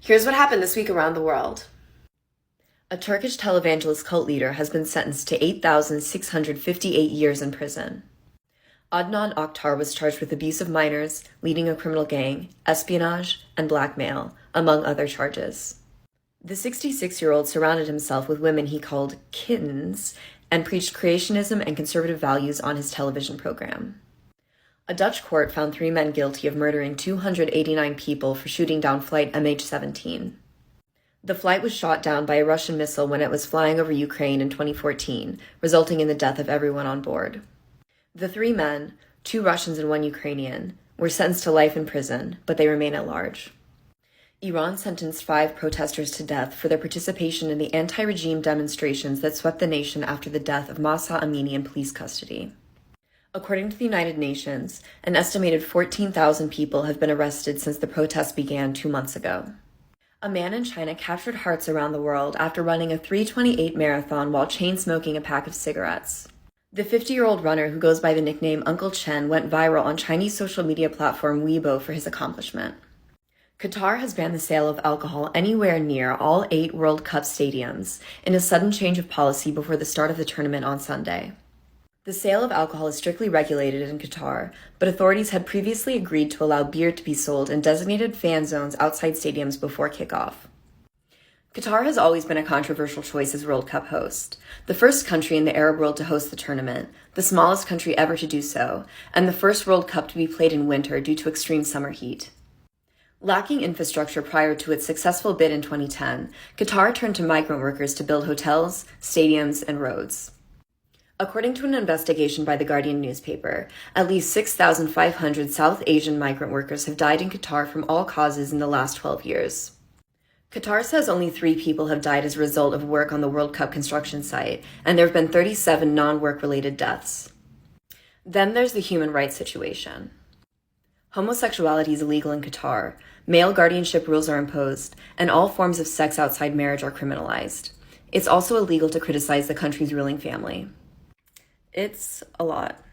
Here's what happened this week around the world. A Turkish televangelist cult leader has been sentenced to 8,658 years in prison. Adnan Oktar was charged with abuse of minors, leading a criminal gang, espionage, and blackmail, among other charges. The 66-year-old surrounded himself with women he called kittens and preached creationism and conservative values on his television program. A Dutch court found 3 men guilty of murdering 289 people for shooting down flight MH17. The flight was shot down by a Russian missile when it was flying over Ukraine in 2014, resulting in the death of everyone on board. The 3 men, 2 Russians and 1 Ukrainian, were sentenced to life in prison, but they remain at large. Iran sentenced 5 protesters to death for their participation in the anti-regime demonstrations that swept the nation after the death of Mahsa Amini in police custody. According to the United Nations, an estimated 14,000 people have been arrested since the protests began 2 months ago. A man in China captured hearts around the world after running a 3:28 marathon while chain-smoking a pack of cigarettes. The 50-year-old runner, who goes by the nickname Uncle Chen, went viral on Chinese social media platform Weibo for his accomplishment. Qatar has banned the sale of alcohol anywhere near all 8 World Cup stadiums in a sudden change of policy before the start of the tournament on Sunday. The sale of alcohol is strictly regulated in Qatar, but authorities had previously agreed to allow beer to be sold in designated fan zones outside stadiums before kickoff. Qatar has always been a controversial choice as World Cup host, the first country in the Arab world to host the tournament, the smallest country ever to do so, and the first World Cup to be played in winter due to extreme summer heat. Lacking infrastructure prior to its successful bid in 2010, Qatar turned to migrant workers to build hotels, stadiums, and roads. According to an investigation by the Guardian newspaper, at least 6,500 South Asian migrant workers have died in Qatar from all causes in the last 12 years. Qatar says only 3 people have died as a result of work on the World Cup construction site, and there have been 37 non-work-related deaths. Then there's the human rights situation. Homosexuality is illegal in Qatar, male guardianship rules are imposed, and all forms of sex outside marriage are criminalized. It's also illegal to criticize the country's ruling family. It's a lot.